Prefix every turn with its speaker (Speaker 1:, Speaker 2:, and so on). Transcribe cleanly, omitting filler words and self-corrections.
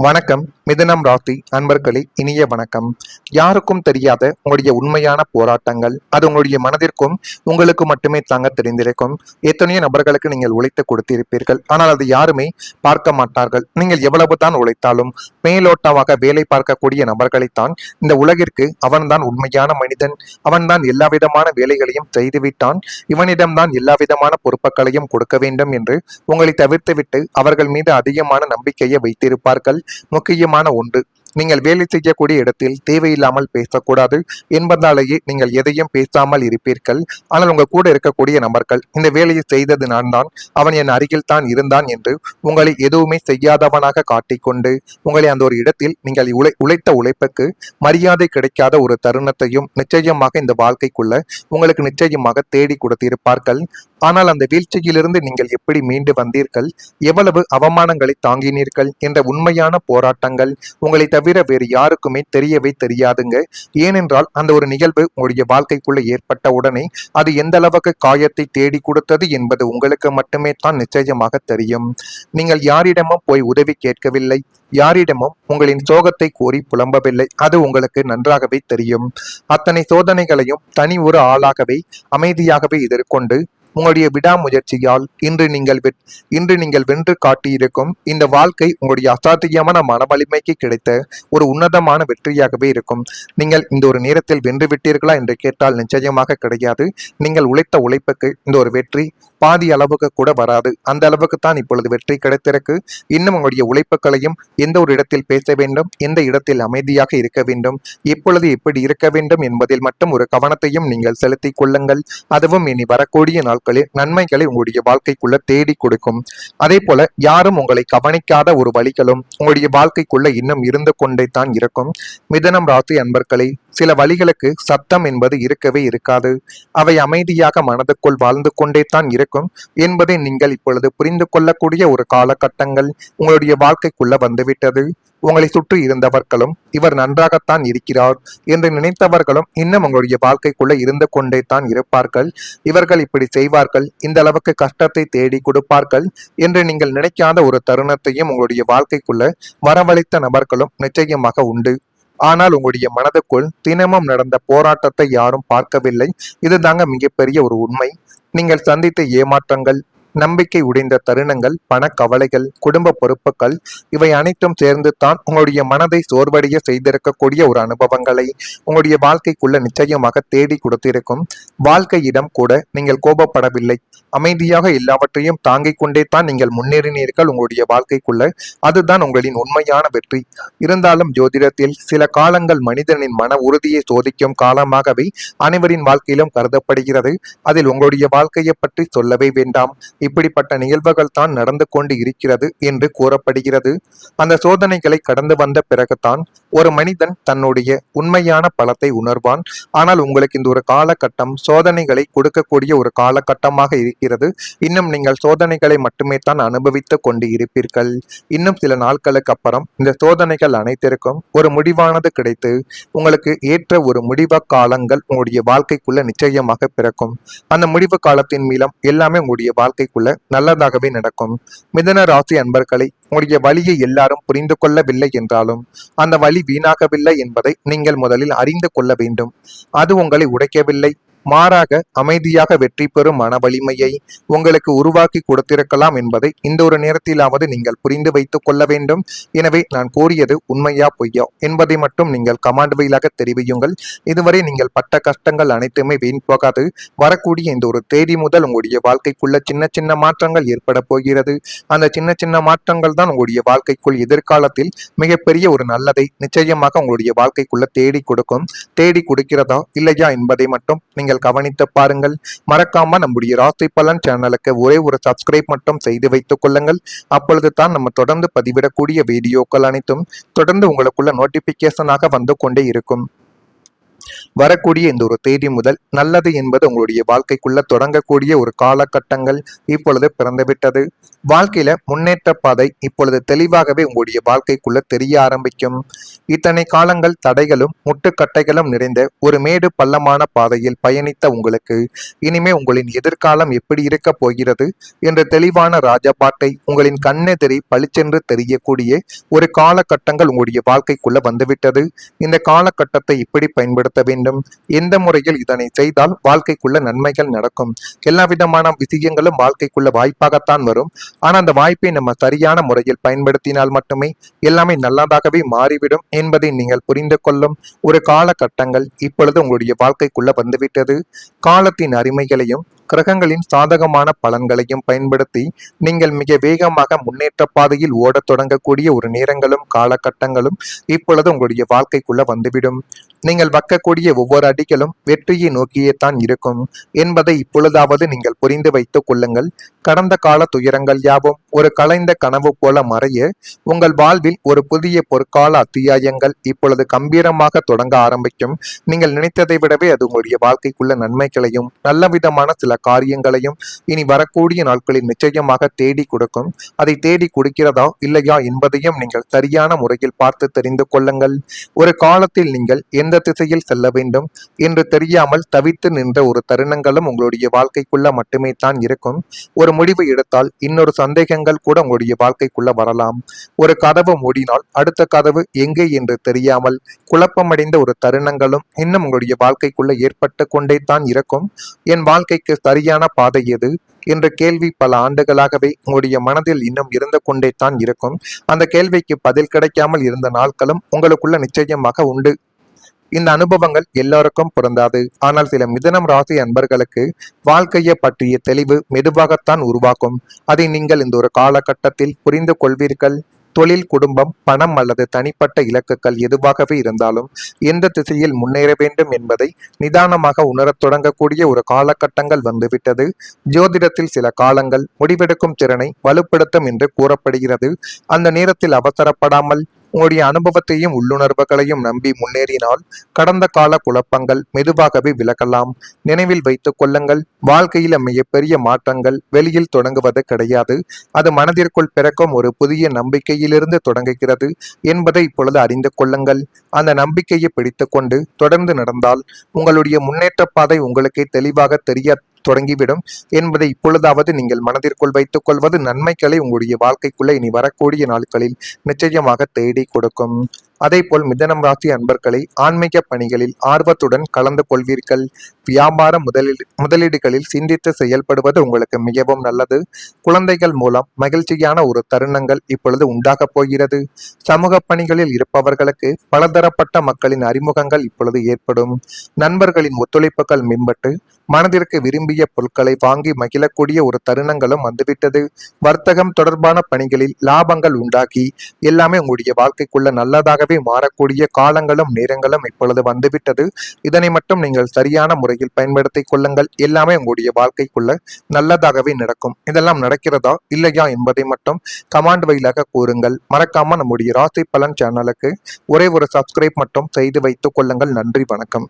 Speaker 1: வணக்கம். மிதுனம் ராசி அன்பர்களே, இனிய வணக்கம். யாருக்கும் தெரியாத உங்களுடைய உண்மையான போராட்டங்கள் அது உங்களுடைய மனதிற்கும் உங்களுக்கு மட்டுமே தாங்க தெரிந்திருக்கும். எத்தனையோ நபர்களுக்கு நீங்கள் உழைத்து கொடுத்திருப்பீர்கள், ஆனால் அது யாருமே பார்க்க மாட்டார்கள். நீங்கள் எவ்வளவு தான் உழைத்தாலும் மேலோட்டமாக வேலை பார்க்கக்கூடிய நபர்களைத்தான் இந்த உலகிற்கு அவன்தான் உண்மையான மனிதன், அவன்தான் எல்லா விதமான வேலைகளையும் செய்துவிட்டான், இவனிடம்தான் எல்லா விதமான பொறுப்புகளையும் கொடுக்க வேண்டும் என்று உங்களை தவிர்த்துவிட்டு அவர்கள் மீது அதிகமான நம்பிக்கையை வைத்திருப்பார்கள். முக்கியமான ஒன்று, நீங்கள் வேலை செய்யக்கூடிய இடத்தில் தேவையில்லாமல் பேசக்கூடாது என்பதாலேயே நீங்கள் எதையும் பேசாமல் இருப்பீர்கள். ஆனால் உங்க கூட இருக்கக்கூடிய நபர்கள் இந்த வேலையை செய்தது நான் தான், அவன் என் அருகில் தான் இருந்தான் என்று உங்களை எதுவுமே செய்யாதவனாக காட்டிக்கொண்டு உங்களை அந்த ஒரு இடத்தில் நீங்கள் உழைத்த உழைப்புக்கு மரியாதை கிடைக்காத ஒரு தருணத்தையும் நிச்சயமாக இந்த வாழ்க்கைக்குள்ள உங்களுக்கு நிச்சயமாக தேடி கொடுத்திருப்பார்கள். ஆனால் அந்த வீழ்ச்சியிலிருந்து நீங்கள் எப்படி மீண்டு வந்தீர்கள், எவ்வளவு அவமானங்களை தாங்கினீர்கள் என்ற உண்மையான போராட்டங்கள் உங்களை தவிர வேறு யாருக்குமே தெரியவே தெரியாதுங்க. ஏனென்றால் அந்த ஒரு நிகழ்வு உங்களுடைய வாழ்க்கைக்குள்ள ஏற்பட்ட உடனே அது எந்த அளவுக்கு காயத்தை தேடி கொடுத்தது என்பது உங்களுக்கு மட்டுமே தான் நிச்சயமாக தெரியும். நீங்கள் யாரிடமும் போய் உதவி கேட்கவில்லை, யாரிடமும் உங்களின் சோகத்தை கோரி புலம்பவில்லை, அது உங்களுக்கு நன்றாகவே தெரியும். அத்தனை சோதனைகளையும் தனி ஒரு ஆளாகவே அமைதியாகவே எதிர்கொண்டு உங்களுடைய விடாமுயற்சியால் இன்று நீங்கள் வென்று காட்டியிருக்கும் இந்த வாழ்க்கை உங்களுடைய அசாத்தியமான மன வலிமைக்கு கிடைத்த ஒரு உன்னதமான வெற்றியாகவே இருக்கும். நீங்கள் இந்த ஒரு நேரத்தில் வென்று விட்டீர்களா என்று கேட்டால் நிச்சயமாக கிடையாது. நீங்கள் உழைத்த உழைப்புக்கு இந்த ஒரு வெற்றி பாதி அளவுக்கு கூட வராது. அந்த அளவுக்கு தான் இப்பொழுது வெற்றி கிடைத்திருக்கு. இன்னும் உங்களுடைய உழைப்புகளையும் எந்த ஒரு இடத்தில் பேச வேண்டும், எந்த இடத்தில் அமைதியாக இருக்க வேண்டும், எப்பொழுது எப்படி இருக்க வேண்டும் என்பதில் மட்டும் ஒரு கவனத்தையும் நீங்கள் செலுத்திக் கொள்ளுங்கள். அதுவும் இனி வரக்கூடிய நாட்களில் நன்மைகளை உங்களுடைய வாழ்க்கைக்குள்ள தேடி கொடுக்கும். அதே போல யாரும் உங்களை கவனிக்காத ஒரு வழிகளும் உங்களுடைய வாழ்க்கைக்குள்ள இன்னும் இருந்து கொண்டே தான் இருக்கும். மிதுனம் ராசி அன்பர்களே, சில வழிகளுக்கு சத்தம் என்பது இருக்கவே இருக்காது. அவை அமைதியாக மனதுக்குள் வாழ்ந்து கொண்டே தான் இருக்கும் என்பதை நீங்கள் இப்பொழுது புரிந்து கொள்ளக்கூடிய ஒரு காலகட்டங்கள் உங்களுடைய வாழ்க்கைக்குள்ள வந்துவிட்டது. உங்களை சுற்றி இருந்தவர்களும் இவர் நன்றாகத்தான் இருக்கிறார் என்று நினைத்தவர்களும் இன்னும் உங்களுடைய வாழ்க்கைக்குள்ள இருந்து கொண்டே தான் இருப்பார்கள். இவர்கள் இப்படி செய்வார்கள், இந்த அளவுக்கு கஷ்டத்தை தேடி கொடுப்பார்கள் என்று நீங்கள் நினைக்காத ஒரு தருணத்தையும் உங்களுடைய வாழ்க்கைக்குள்ள வரவழைத்த நபர்களும் நிச்சயமாக உண்டு. ஆனால் உங்களுடைய மனதுக்குள் தினமும் நடந்த போராட்டத்தை யாரும் பார்க்கவில்லை. இதுதாங்க மிகப்பெரிய ஒரு உண்மை. நீங்கள் சந்தித்த ஏமாற்றங்கள், நம்பிக்கை உடைந்த தருணங்கள், பணக்கவலைகள், குடும்ப பொறுப்புகள், இவை அனைத்தும் சேர்ந்து தான் உங்களுடைய மனதை சோர்வடைய செய்திருக்கக்கூடிய ஒரு அனுபவங்களை உங்களுடைய வாழ்க்கைக்குள்ள நிச்சயமாக தேடி கொடுத்திருக்கும். வாழ்க்கையிடம் கூட நீங்கள் கோபப்படவில்லை, அமைதியாக எல்லாவற்றையும் தாங்கிக் கொண்டே தான் நீங்கள் முன்னேறினீர்கள் உங்களுடைய வாழ்க்கைக்குள்ள. அதுதான் உங்களின் உண்மையான வெற்றி. இருந்தாலும் ஜோதிடத்தில் சில காலங்கள் மனிதனின் மன உறுதியை சோதிக்கும் காலமாகவே அனைவரின் வாழ்க்கையிலும் கருதப்படுகிறது. அதில் உங்களுடைய வாழ்க்கையை பற்றி சொல்லவே வேண்டாம். இப்படிப்பட்ட நிகழ்வுகள் தான் நடந்து கொண்டு இருக்கிறது என்று கூறப்படுகிறது. அந்த சோதனைகளை கடந்து வந்த பிறகுதான் ஒரு மனிதன் தன்னுடைய உண்மையான பலத்தை உணர்வான். ஆனால் உங்களுக்கு இந்த ஒரு காலகட்டம் சோதனைகளை கொடுக்கக்கூடிய ஒரு காலகட்டமாக இருக்கிறது. இன்னும் நீங்கள் சோதனைகளை மட்டுமே தான் அனுபவித்துக் கொண்டு இருப்பீர்கள். இன்னும் சில நாட்களுக்கு அப்புறம் இந்த சோதனைகள் அனைத்திற்கும் ஒரு முடிவானது கிடைத்து உங்களுக்கு ஏற்ற ஒரு முடிவு காலங்கள் உங்களுடைய வாழ்க்கைக்குள்ள நிச்சயமாக பிறக்கும். அந்த முடிவு காலத்தின் மூலம் எல்லாமே உங்களுடைய வாழ்க்கைக்குள்ள நல்லதாகவே நடக்கும். மிதுன ராசி அன்பர்களை, உங்களுடைய வழியை எல்லாரும் புரிந்து கொள்ளவில்லை என்றாலும் அந்த வழி வீணாகவில்லை என்பதை நீங்கள் முதலில் அறிந்து கொள்ள வேண்டும். அது உங்களை உடைக்கவில்லை, மாறாக அமைதியாக வெற்றி பெறும் மன வலிமையை உங்களுக்கு உருவாக்கி கொடுத்திருக்கலாம் என்பதை இந்த ஒரு நேரத்திலாவது நீங்கள் புரிந்து வைத்துக் கொள்ள வேண்டும். எனவே நான் கூறியது உண்மையா பொய்யா என்பதை மட்டும் நீங்கள் கமாண்ட் வழியாக தெரிவியுங்கள். இதுவரை நீங்கள் பட்ட கஷ்டங்கள் அனைத்துமே வீண் போகாது. வரக்கூடிய இந்த ஒரு தேதி முதல் உங்களுடைய வாழ்க்கைக்குள்ள சின்ன சின்ன மாற்றங்கள் ஏற்பட போகிறது. அந்த சின்ன சின்ன மாற்றங்கள் தான் உங்களுடைய வாழ்க்கைக்குள் எதிர்காலத்தில் மிகப்பெரிய ஒரு நல்லதை நிச்சயமாக உங்களுடைய வாழ்க்கைக்குள்ள தேடி கொடுக்கும். தேடி கொடுக்கிறதா இல்லையா என்பதை மட்டும் நீங்கள் கவனித்து பாருங்கள். மறக்காம நம்முடைய ராசி பலன் சேனலுக்கு ஒரே ஒரு சப்ஸ்கிரைப் மட்டும் செய்து வைத்துக் கொள்ளுங்கள். அப்பொழுது தான் நம்ம தொடர்ந்து பதிவிடக்கூடிய வீடியோக்கள் அனைத்தும் தொடர்ந்து உங்களுக்குள்ள நோட்டிபிகேஷனாக வந்து கொண்டே இருக்கும். வரக்கூடிய இந்த ஒரு தேதி முதல் நல்லது என்பது உங்களுடைய வாழ்க்கைக்குள்ள தொடங்கக்கூடிய ஒரு காலகட்டங்கள் இப்பொழுது பிறந்துவிட்டது. வாழ்க்கையில முன்னேற்ற பாதை இப்பொழுது தெளிவாகவே உங்களுடைய வாழ்க்கைக்குள்ள தெரிய ஆரம்பிக்கும். இத்தனை காலங்கள் தடைகளும் முட்டுக்கட்டைகளும் நிறைந்த ஒரு மேடு பள்ளமான பாதையில் பயணித்த உங்களுக்கு இனிமே உங்களின் எதிர்காலம் எப்படி இருக்க போகிறது என்ற தெளிவான ராஜபாட்டை உங்களின் கண்ணெதிரி பளிச்சென்று தெரியக்கூடிய ஒரு காலகட்டங்கள் உங்களுடைய வாழ்க்கைக்குள்ள வந்துவிட்டது. இந்த காலகட்டத்தை இப்படி பயன்படுத்த வேண்டும், எந்த முறையில் இதனை செய்தால் வாழ்க்கைக்குள்ள நன்மைகள் நடக்கும், எல்லா விதமான விஷயங்களும் வாழ்க்கைக்குள்ள வாய்ப்பாகத்தான் வரும். ஆனா அந்த வாய்ப்பை நம்ம சரியான முறையில் பயன்படுத்தினால் மட்டுமே எல்லாமே நல்லதாகவே மாறிவிடும் என்பதை நீங்கள் புரிந்து கொள்ளும் ஒரு காலகட்டங்கள் இப்பொழுது உங்களுடைய வாழ்க்கைக்குள்ள வந்துவிட்டது. காலத்தின் அருமைகளையும் கிரகங்களின் சாதகமான பலன்களையும் பயன்படுத்தி நீங்கள் மிக வேகமாக முன்னேற்ற பாதையில் ஓடத் தொடங்கக்கூடிய ஒரு நேரங்களும் காலகட்டங்களும் இப்பொழுது உங்களுடைய வாழ்க்கைக்குள்ள வந்துவிடும். நீங்கள் வைக்கக்கூடிய ஒவ்வொரு அடிகளும் வெற்றியை நோக்கியே தான் இருக்கும் என்பதை இப்பொழுதாவது நீங்கள் புரிந்து வைத்துக் கொள்ளுங்கள். கடந்த கால துயரங்கள் யாவும் ஒரு கலைந்த கனவு போல மறைய உங்கள் வாழ்வில் ஒரு புதிய பொற்கால அத்தியாயங்கள் இப்பொழுது கம்பீரமாக தொடங்க ஆரம்பிக்கும். நீங்கள் நினைத்ததை விடவே அது உங்களுடைய வாழ்க்கைக்குள்ள நன்மைகளையும் நல்ல விதமான சில காரியங்களையும் இனி வரக்கூடிய நாட்களில் நிச்சயமாக தேடி கொடுக்கும். அதை தேடி கொடுக்கிறதா இல்லையா என்பதையும் நீங்கள் சரியான முறையில் பார்த்து தெரிந்து கொள்ளுங்கள். ஒரு காலத்தில் நீங்கள் எந்த திசையில் செல்ல வேண்டும் என்று தெரியாமல் தவித்து நின்ற ஒரு தருணங்களும் உங்களுடைய வாழ்க்கைக்குள்ள மட்டுமே தான் இருக்கும். ஒரு முடிவு எடுத்தால் இன்னொரு சந்தேகங்கள் கூட உங்களுடைய வாழ்க்கைக்குள்ள வரலாம். ஒரு கதவு மூடினால் அடுத்த கதவு எங்கே என்று தெரியாமல் குழப்பமடைந்த ஒரு தருணங்களும் இன்னும் உங்களுடைய வாழ்க்கைக்குள்ள ஏற்பட்டு கொண்டே தான் இருக்கும். என் வாழ்க்கைக்கு சரியான பாதை எது என்ற கேள்வி பல ஆண்டுகளாகவே உங்களுடைய மனதில் இன்னும் இருந்து கொண்டே தான் இருக்கும். அந்த கேள்விக்கு பதில் கிடைக்காமல் இருந்த நாட்களும் உங்களுக்குள்ள நிச்சயமாக உண்டு. இந்த அனுபவங்கள் எல்லாருக்கும் பொருந்தாது. ஆனால் சில மிதுனம் ராசி அன்பர்களுக்கு வாழ்க்கையை பற்றிய தெளிவு மெதுவாகத்தான் உருவாக்கும். அதை நீங்கள் இந்த ஒரு காலகட்டத்தில் புரிந்து கொள்வீர்கள். தொழில், குடும்பம், பணம் அல்லது தனிப்பட்ட இலக்குகள் எதுவாகவே இருந்தாலும் எந்த திசையில் முன்னேற வேண்டும் என்பதை நிதானமாக உணரத் தொடங்கக்கூடிய ஒரு காலகட்டங்கள் வந்துவிட்டது. ஜோதிடத்தில் சில காலங்கள் முடிவெடுக்கும் திறனை வலுப்படுத்தும் என்று கூறப்படுகிறது. அந்த நேரத்தில் அவசரப்படாமல் உங்களுடைய அனுபவத்தையும் உள்ளுணர்வுகளையும் நம்பி முன்னேறினால் கடந்த கால குழப்பங்கள் மெதுவாகவே விலகலாம். நினைவில் வைத்துக் கொள்ளுங்கள், வாழ்க்கையில் மிகப்பெரிய மாற்றங்கள் வெளியில் தொடங்குவது கிடையாது. அது மனதிற்குள் பிறக்கும் ஒரு புதிய நம்பிக்கையிலிருந்து தொடங்குகிறது என்பதை இப்பொழுது அறிந்து கொள்ளுங்கள். அந்த நம்பிக்கையை பிடித்துக்கொண்டு தொடர்ந்து நடந்தால் உங்களுடைய முன்னேற்ற பாதை உங்களுக்கே தெளிவாக தெரிய தொடங்கிவிடும் என்பதை இப்பொழுதாவது நீங்கள் மனதிற்குள் வைத்துக் கொள்வது நன்மைகளை உங்களுடைய வாழ்க்கைக்குள்ள இனி வரக்கூடிய நாட்களில் நிச்சயமாக தேடி கொடுக்கும். அதே போல் மிதனம் ராசி அன்பர்களை ஆன்மீக பணிகளில் ஆர்வத்துடன் கலந்து கொள்வீர்கள். வியாபார முதலீடுகளில் சிந்தித்து செயல்படுவது உங்களுக்கு மிகவும் நல்லது. குழந்தைகள் மூலம் மகிழ்ச்சியான ஒரு தருணங்கள் இப்பொழுது உண்டாக போகிறது. சமூக பணிகளில் இருப்பவர்களுக்கு பலதரப்பட்ட மக்களின் அறிமுகங்கள் இப்பொழுது ஏற்படும். நண்பர்களின் ஒத்துழைப்புகள் மேம்பட்டு மனதிற்கு விரும்பிய பொருட்களை வாங்கி மகிழக்கூடிய ஒரு தருணங்களும் வந்துவிட்டது. வர்த்தகம் தொடர்பான பணிகளில் லாபங்கள் உண்டாகி எல்லாமே உங்களுடைய வாழ்க்கைக்குள்ள நல்லதாகவே மாறக்கூடிய காலங்களும் நேரங்களும் இப்பொழுது வந்துவிட்டது. இதனை மட்டும் நீங்கள் சரியான முறையில் பயன்படுத்திக் கொள்ளுங்கள். எல்லாமே உங்களுடைய வாழ்க்கைக்குள்ள நல்லதாகவே நடக்கும். இதெல்லாம் நடக்கிறதா இல்லையா என்பதை மட்டும் கமெண்ட் வழியாக கூறுங்கள். மறக்காம நம்முடைய ராசி பலன் சேனலுக்கு ஒரே ஒரு சப்ஸ்கிரைப் மட்டும் செய்து வைத்துக் கொள்ளுங்கள். நன்றி, வணக்கம்.